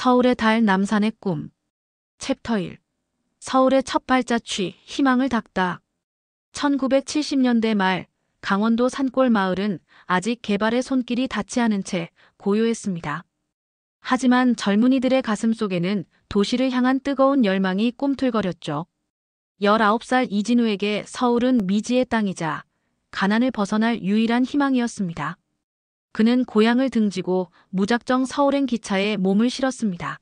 서울의 달 남산의 꿈. 챕터 1. 서울의 첫 발자취, 희망을 닦다. 1970년대 말 강원도 산골 마을은 아직 개발의 손길이 닿지 않은 채 고요했습니다. 하지만 젊은이들의 가슴 속에는 도시를 향한 뜨거운 열망이 꿈틀거렸죠. 19살 이진우에게 서울은 미지의 땅이자 가난을 벗어날 유일한 희망이었습니다. 그는 고향을 등지고 무작정 서울행 기차에 몸을 실었습니다.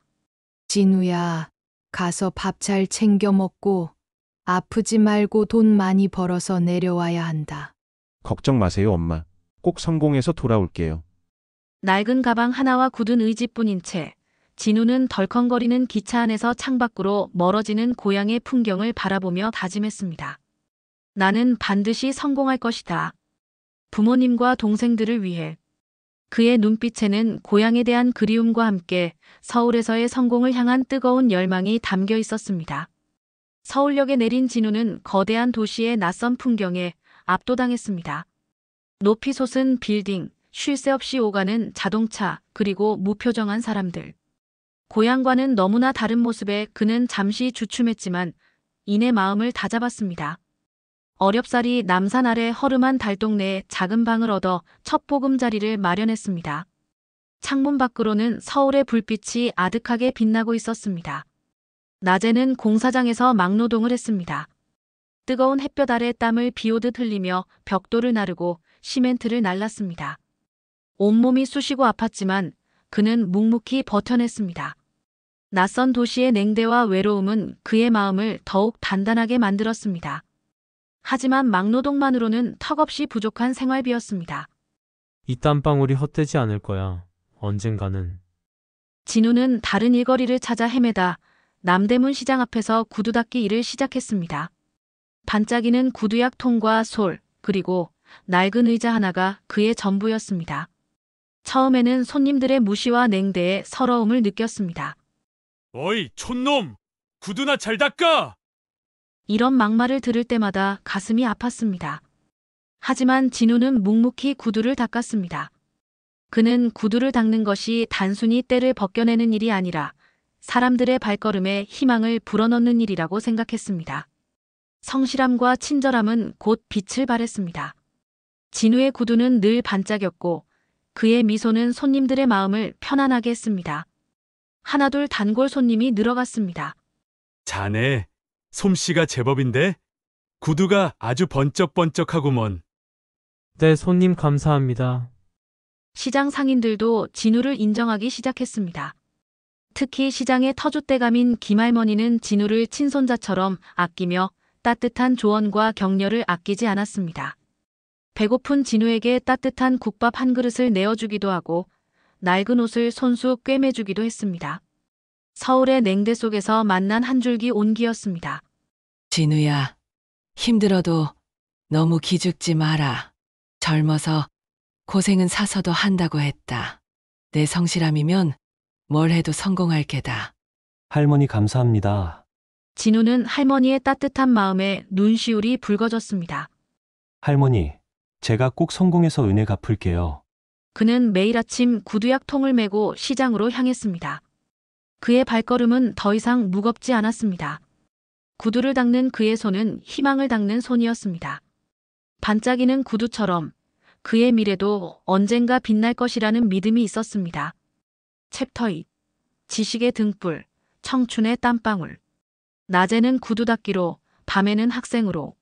진우야, 가서 밥 잘 챙겨 먹고 아프지 말고 돈 많이 벌어서 내려와야 한다. 걱정 마세요, 엄마. 꼭 성공해서 돌아올게요. 낡은 가방 하나와 굳은 의지뿐인 채 진우는 덜컹거리는 기차 안에서 창밖으로 멀어지는 고향의 풍경을 바라보며 다짐했습니다. 나는 반드시 성공할 것이다. 부모님과 동생들을 위해. 그의 눈빛에는 고향에 대한 그리움과 함께 서울에서의 성공을 향한 뜨거운 열망이 담겨 있었습니다. 서울역에 내린 진우는 거대한 도시의 낯선 풍경에 압도당했습니다. 높이 솟은 빌딩, 쉴 새 없이 오가는 자동차, 그리고 무표정한 사람들. 고향과는 너무나 다른 모습에 그는 잠시 주춤했지만 이내 마음을 다잡았습니다. 어렵사리 남산 아래 허름한 달동네에 작은 방을 얻어 첫 보금자리를 마련했습니다. 창문 밖으로는 서울의 불빛이 아득하게 빛나고 있었습니다. 낮에는 공사장에서 막노동을 했습니다. 뜨거운 햇볕 아래 땀을 비오듯 흘리며 벽돌을 나르고 시멘트를 날랐습니다. 온몸이 쑤시고 아팠지만 그는 묵묵히 버텨냈습니다. 낯선 도시의 냉대와 외로움은 그의 마음을 더욱 단단하게 만들었습니다. 하지만 막노동만으로는 턱없이 부족한 생활비였습니다. 이 땀방울이 헛되지 않을 거야. 언젠가는. 진우는 다른 일거리를 찾아 헤매다 남대문 시장 앞에서 구두 닦기 일을 시작했습니다. 반짝이는 구두약 통과 솔, 그리고 낡은 의자 하나가 그의 전부였습니다. 처음에는 손님들의 무시와 냉대에 서러움을 느꼈습니다. 어이, 촌놈! 구두나 잘 닦아! 이런 막말을 들을 때마다 가슴이 아팠습니다. 하지만 진우는 묵묵히 구두를 닦았습니다. 그는 구두를 닦는 것이 단순히 때를 벗겨내는 일이 아니라 사람들의 발걸음에 희망을 불어넣는 일이라고 생각했습니다. 성실함과 친절함은 곧 빛을 발했습니다. 진우의 구두는 늘 반짝였고 그의 미소는 손님들의 마음을 편안하게 했습니다. 하나둘 단골 손님이 늘어갔습니다. 자네, 솜씨가 제법인데? 구두가 아주 번쩍번쩍하구먼. 네, 손님 감사합니다. 시장 상인들도 진우를 인정하기 시작했습니다. 특히 시장의 터줏대감인 김할머니는 진우를 친손자처럼 아끼며 따뜻한 조언과 격려를 아끼지 않았습니다. 배고픈 진우에게 따뜻한 국밥 한 그릇을 내어주기도 하고 낡은 옷을 손수 꿰매주기도 했습니다. 서울의 냉대 속에서 만난 한 줄기 온기였습니다. 진우야, 힘들어도 너무 기죽지 마라. 젊어서 고생은 사서도 한다고 했다. 내 성실함이면 뭘 해도 성공할 게다. 할머니 감사합니다. 진우는 할머니의 따뜻한 마음에 눈시울이 붉어졌습니다. 할머니, 제가 꼭 성공해서 은혜 갚을게요. 그는 매일 아침 구두약 통을 메고 시장으로 향했습니다. 그의 발걸음은 더 이상 무겁지 않았습니다. 구두를 닦는 그의 손은 희망을 닦는 손이었습니다. 반짝이는 구두처럼 그의 미래도 언젠가 빛날 것이라는 믿음이 있었습니다. 챕터 2. 지식의 등불, 청춘의 땀방울. 낮에는 구두 닦기로, 밤에는 학생으로.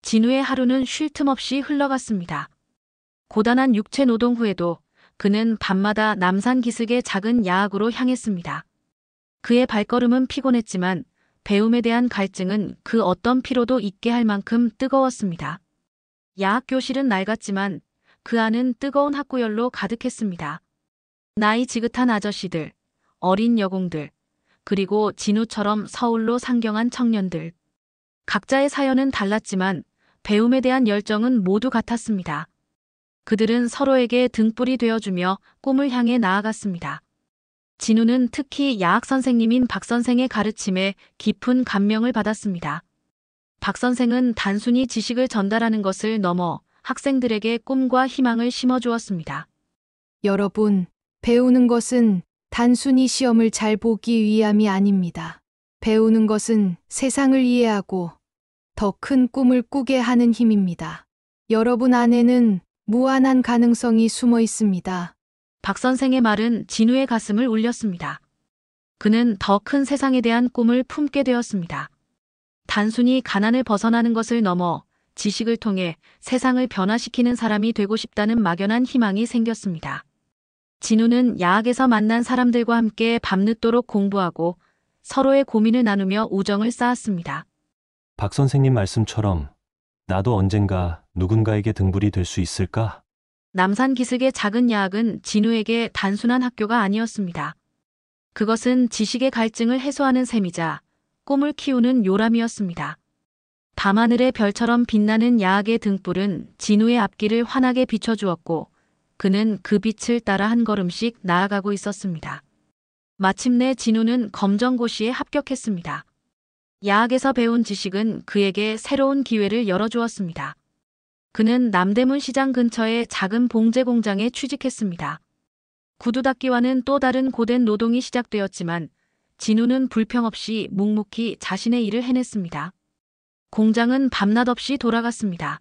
진우의 하루는 쉴 틈 없이 흘러갔습니다. 고단한 육체 노동 후에도 그는 밤마다 남산 기슭의 작은 야학으로 향했습니다. 그의 발걸음은 피곤했지만 배움에 대한 갈증은 그 어떤 피로도 잊게 할 만큼 뜨거웠습니다. 야학 교실은 낡았지만 그 안은 뜨거운 학구열로 가득했습니다. 나이 지긋한 아저씨들, 어린 여공들, 그리고 진우처럼 서울로 상경한 청년들. 각자의 사연은 달랐지만 배움에 대한 열정은 모두 같았습니다. 그들은 서로에게 등불이 되어주며 꿈을 향해 나아갔습니다. 진우는 특히 야학 선생님인 박 선생의 가르침에 깊은 감명을 받았습니다. 박 선생은 단순히 지식을 전달하는 것을 넘어 학생들에게 꿈과 희망을 심어주었습니다. 여러분, 배우는 것은 단순히 시험을 잘 보기 위함이 아닙니다. 배우는 것은 세상을 이해하고 더 큰 꿈을 꾸게 하는 힘입니다. 여러분 안에는 무한한 가능성이 숨어 있습니다. 박 선생의 말은 진우의 가슴을 울렸습니다. 그는 더 큰 세상에 대한 꿈을 품게 되었습니다. 단순히 가난을 벗어나는 것을 넘어 지식을 통해 세상을 변화시키는 사람이 되고 싶다는 막연한 희망이 생겼습니다. 진우는 야학에서 만난 사람들과 함께 밤늦도록 공부하고 서로의 고민을 나누며 우정을 쌓았습니다. 박 선생님 말씀처럼 나도 언젠가 누군가에게 등불이 될 수 있을까? 남산 기슭의 작은 야학은 진우에게 단순한 학교가 아니었습니다. 그것은 지식의 갈증을 해소하는 셈이자 꿈을 키우는 요람이었습니다. 밤하늘의 별처럼 빛나는 야학의 등불은 진우의 앞길을 환하게 비춰주었고 그는 그 빛을 따라 한 걸음씩 나아가고 있었습니다. 마침내 진우는 검정고시에 합격했습니다. 야학에서 배운 지식은 그에게 새로운 기회를 열어주었습니다. 그는 남대문 시장 근처의 작은 봉제 공장에 취직했습니다. 구두 닦기와는 또 다른 고된 노동이 시작되었지만 진우는 불평 없이 묵묵히 자신의 일을 해냈습니다. 공장은 밤낮 없이 돌아갔습니다.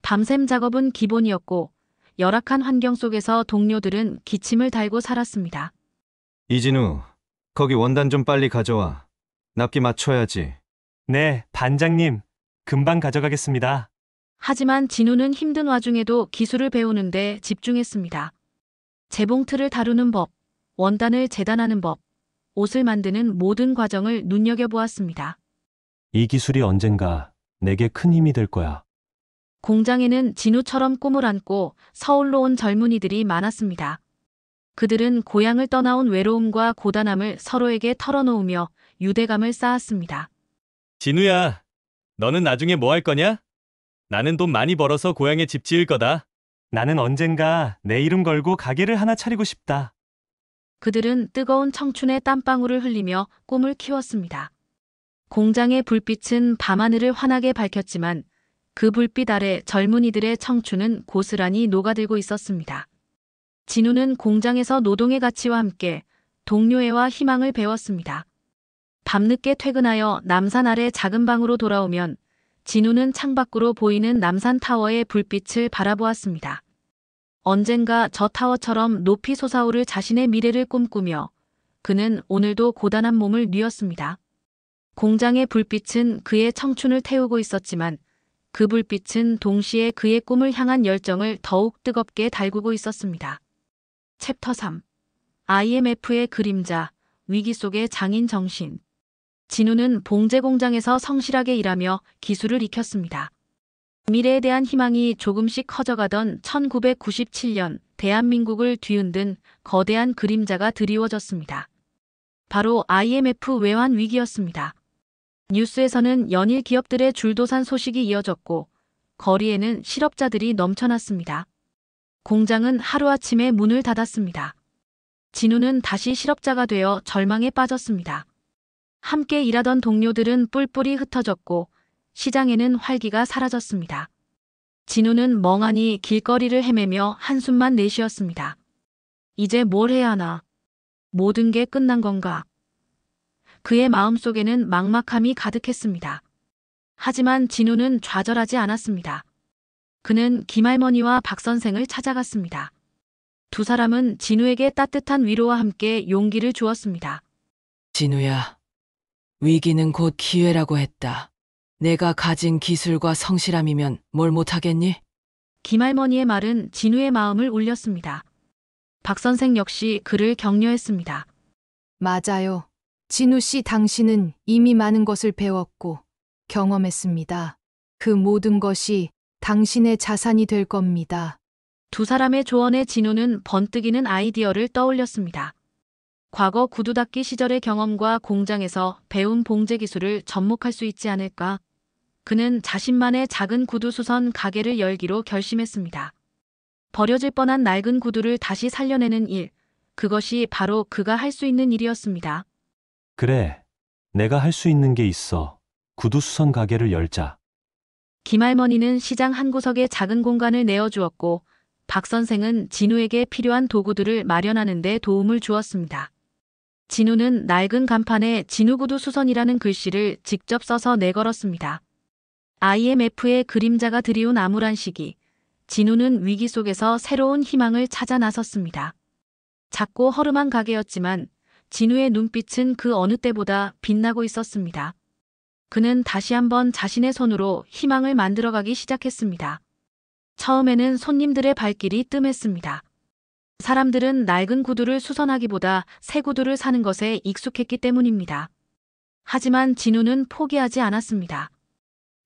밤샘 작업은 기본이었고 열악한 환경 속에서 동료들은 기침을 달고 살았습니다. 이진우, 거기 원단 좀 빨리 가져와. 납기 맞춰야지. 네, 반장님. 금방 가져가겠습니다. 하지만 진우는 힘든 와중에도 기술을 배우는데 집중했습니다. 재봉틀을 다루는 법, 원단을 재단하는 법, 옷을 만드는 모든 과정을 눈여겨보았습니다. 이 기술이 언젠가 내게 큰 힘이 될 거야. 공장에는 진우처럼 꿈을 안고 서울로 온 젊은이들이 많았습니다. 그들은 고향을 떠나온 외로움과 고단함을 서로에게 털어놓으며 유대감을 쌓았습니다. 진우야, 너는 나중에 뭐 할 거냐? 나는 돈 많이 벌어서 고향에 집 지을 거다. 나는 언젠가 내 이름 걸고 가게를 하나 차리고 싶다. 그들은 뜨거운 청춘의 땀방울을 흘리며 꿈을 키웠습니다. 공장의 불빛은 밤하늘을 환하게 밝혔지만 그 불빛 아래 젊은이들의 청춘은 고스란히 녹아들고 있었습니다. 진우는 공장에서 노동의 가치와 함께 동료애와 희망을 배웠습니다. 밤늦게 퇴근하여 남산 아래 작은 방으로 돌아오면 진우는 창밖으로 보이는 남산타워의 불빛을 바라보았습니다. 언젠가 저 타워처럼 높이 솟아오를 자신의 미래를 꿈꾸며 그는 오늘도 고단한 몸을 뉘었습니다. 공장의 불빛은 그의 청춘을 태우고 있었지만 그 불빛은 동시에 그의 꿈을 향한 열정을 더욱 뜨겁게 달구고 있었습니다. 챕터 3. IMF의 그림자, 위기 속의 장인 정신. 진우는 봉제 공장에서 성실하게 일하며 기술을 익혔습니다. 미래에 대한 희망이 조금씩 커져가던 1997년 대한민국을 뒤흔든 거대한 그림자가 드리워졌습니다. 바로 IMF 외환 위기였습니다. 뉴스에서는 연일 기업들의 줄도산 소식이 이어졌고 거리에는 실업자들이 넘쳐났습니다. 공장은 하루아침에 문을 닫았습니다. 진우는 다시 실업자가 되어 절망에 빠졌습니다. 함께 일하던 동료들은 뿔뿔이 흩어졌고 시장에는 활기가 사라졌습니다. 진우는 멍하니 길거리를 헤매며 한숨만 내쉬었습니다. 이제 뭘 해야 하나? 모든 게 끝난 건가? 그의 마음속에는 막막함이 가득했습니다. 하지만 진우는 좌절하지 않았습니다. 그는 김할머니와 박 선생을 찾아갔습니다. 두 사람은 진우에게 따뜻한 위로와 함께 용기를 주었습니다. 진우야, 위기는 곧 기회라고 했다. 내가 가진 기술과 성실함이면 뭘 못하겠니? 김할머니의 말은 진우의 마음을 울렸습니다. 박 선생 역시 그를 격려했습니다. 맞아요. 진우 씨, 당신은 이미 많은 것을 배웠고 경험했습니다. 그 모든 것이 당신의 자산이 될 겁니다. 두 사람의 조언에 진우는 번뜩이는 아이디어를 떠올렸습니다. 과거 구두 닦기 시절의 경험과 공장에서 배운 봉제 기술을 접목할 수 있지 않을까? 그는 자신만의 작은 구두 수선 가게를 열기로 결심했습니다. 버려질 뻔한 낡은 구두를 다시 살려내는 일, 그것이 바로 그가 할 수 있는 일이었습니다. 그래, 내가 할 수 있는 게 있어. 구두 수선 가게를 열자. 김할머니는 시장 한 구석에 작은 공간을 내어주었고 박 선생은 진우에게 필요한 도구들을 마련하는 데 도움을 주었습니다. 진우는 낡은 간판에 진우구두 수선이라는 글씨를 직접 써서 내걸었습니다. IMF의 그림자가 드리운 암울한 시기, 진우는 위기 속에서 새로운 희망을 찾아 나섰습니다. 작고 허름한 가게였지만 진우의 눈빛은 그 어느 때보다 빛나고 있었습니다. 그는 다시 한번 자신의 손으로 희망을 만들어가기 시작했습니다. 처음에는 손님들의 발길이 뜸했습니다. 사람들은 낡은 구두를 수선하기보다 새 구두를 사는 것에 익숙했기 때문입니다. 하지만 진우는 포기하지 않았습니다.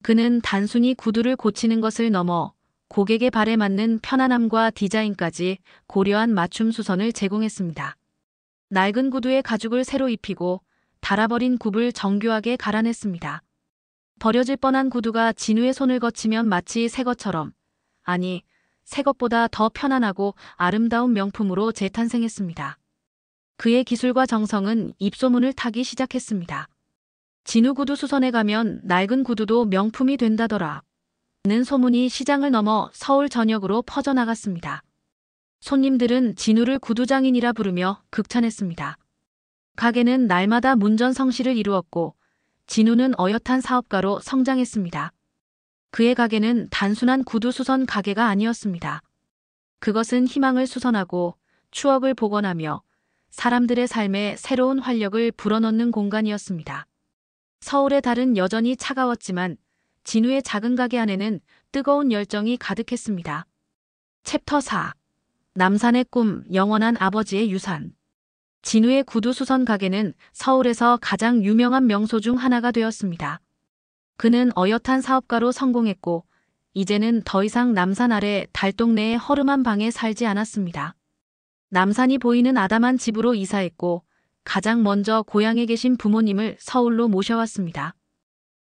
그는 단순히 구두를 고치는 것을 넘어 고객의 발에 맞는 편안함과 디자인까지 고려한 맞춤 수선을 제공했습니다. 낡은 구두에 가죽을 새로 입히고 닳아버린 굽을 정교하게 갈아냈습니다. 버려질 뻔한 구두가 진우의 손을 거치면 마치 새 것처럼, 아니, 새 것보다 더 편안하고 아름다운 명품으로 재탄생했습니다. 그의 기술과 정성은 입소문을 타기 시작했습니다. 진우 구두 수선에 가면 낡은 구두도 명품이 된다더라. 는 소문이 시장을 넘어 서울 전역으로 퍼져나갔습니다. 손님들은 진우를 구두장인이라 부르며 극찬했습니다. 가게는 날마다 문전성시를 이루었고 진우는 어엿한 사업가로 성장했습니다. 그의 가게는 단순한 구두 수선 가게가 아니었습니다. 그것은 희망을 수선하고 추억을 복원하며 사람들의 삶에 새로운 활력을 불어넣는 공간이었습니다. 서울의 달은 여전히 차가웠지만 진우의 작은 가게 안에는 뜨거운 열정이 가득했습니다. 챕터 4. 남산의 꿈, 영원한 아버지의 유산. 진우의 구두 수선 가게는 서울에서 가장 유명한 명소 중 하나가 되었습니다. 그는 어엿한 사업가로 성공했고 이제는 더 이상 남산 아래 달동네의 허름한 방에 살지 않았습니다. 남산이 보이는 아담한 집으로 이사했고 가장 먼저 고향에 계신 부모님을 서울로 모셔왔습니다.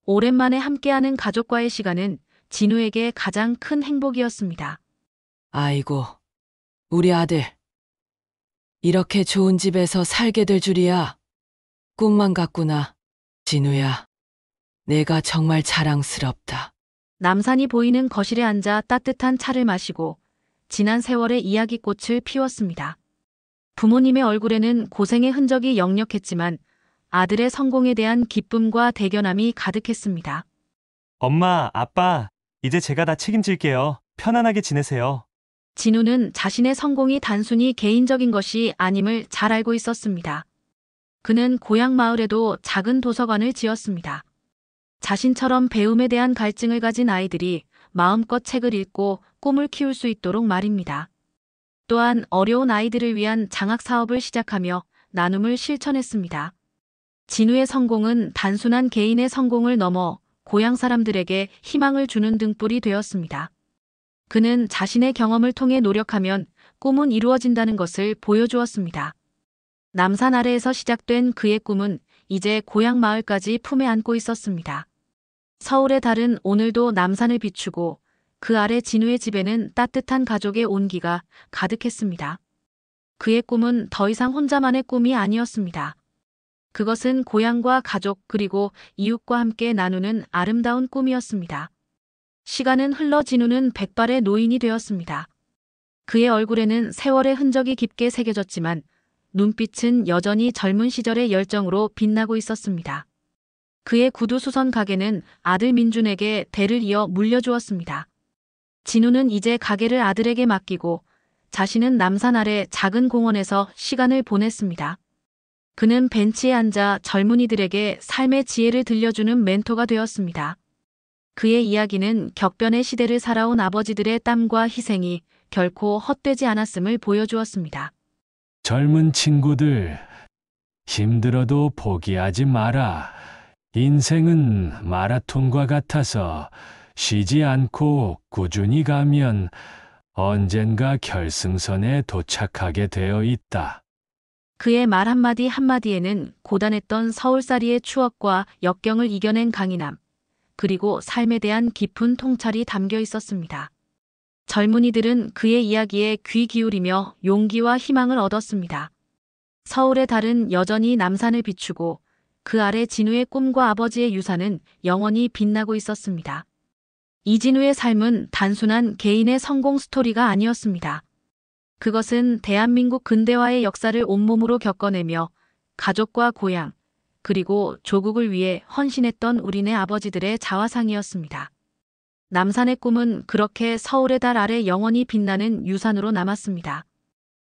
오랜만에 함께하는 가족과의 시간은 진우에게 가장 큰 행복이었습니다. 아이고, 우리 아들. 이렇게 좋은 집에서 살게 될 줄이야. 꿈만 같구나. 진우야, 내가 정말 자랑스럽다. 남산이 보이는 거실에 앉아 따뜻한 차를 마시고 지난 세월의 이야기꽃을 피웠습니다. 부모님의 얼굴에는 고생의 흔적이 역력했지만 아들의 성공에 대한 기쁨과 대견함이 가득했습니다. 엄마, 아빠, 이제 제가 다 책임질게요. 편안하게 지내세요. 진우는 자신의 성공이 단순히 개인적인 것이 아님을 잘 알고 있었습니다. 그는 고향 마을에도 작은 도서관을 지었습니다. 자신처럼 배움에 대한 갈증을 가진 아이들이 마음껏 책을 읽고 꿈을 키울 수 있도록 말입니다. 또한 어려운 아이들을 위한 장학 사업을 시작하며 나눔을 실천했습니다. 진우의 성공은 단순한 개인의 성공을 넘어 고향 사람들에게 희망을 주는 등불이 되었습니다. 그는 자신의 경험을 통해 노력하면 꿈은 이루어진다는 것을 보여주었습니다. 남산 아래에서 시작된 그의 꿈은 이제 고향 마을까지 품에 안고 있었습니다. 서울의 달은 오늘도 남산을 비추고 그 아래 진우의 집에는 따뜻한 가족의 온기가 가득했습니다. 그의 꿈은 더 이상 혼자만의 꿈이 아니었습니다. 그것은 고향과 가족 그리고 이웃과 함께 나누는 아름다운 꿈이었습니다. 시간은 흘러 진우는 백발의 노인이 되었습니다. 그의 얼굴에는 세월의 흔적이 깊게 새겨졌지만 눈빛은 여전히 젊은 시절의 열정으로 빛나고 있었습니다. 그의 구두 수선 가게는 아들 민준에게 대를 이어 물려주었습니다. 진우는 이제 가게를 아들에게 맡기고 자신은 남산 아래 작은 공원에서 시간을 보냈습니다. 그는 벤치에 앉아 젊은이들에게 삶의 지혜를 들려주는 멘토가 되었습니다. 그의 이야기는 격변의 시대를 살아온 아버지들의 땀과 희생이 결코 헛되지 않았음을 보여주었습니다. 젊은 친구들, 힘들어도 포기하지 마라. 인생은 마라톤과 같아서 쉬지 않고 꾸준히 가면 언젠가 결승선에 도착하게 되어 있다. 그의 말 한마디 한마디에는 고단했던 서울살이의 추억과 역경을 이겨낸 강인함, 그리고 삶에 대한 깊은 통찰이 담겨 있었습니다. 젊은이들은 그의 이야기에 귀 기울이며 용기와 희망을 얻었습니다. 서울의 달은 여전히 남산을 비추고 그 아래 진우의 꿈과 아버지의 유산은 영원히 빛나고 있었습니다. 이진우의 삶은 단순한 개인의 성공 스토리가 아니었습니다. 그것은 대한민국 근대화의 역사를 온몸으로 겪어내며 가족과 고향, 그리고 조국을 위해 헌신했던 우리네 아버지들의 자화상이었습니다. 남산의 꿈은 그렇게 서울의 달 아래 영원히 빛나는 유산으로 남았습니다.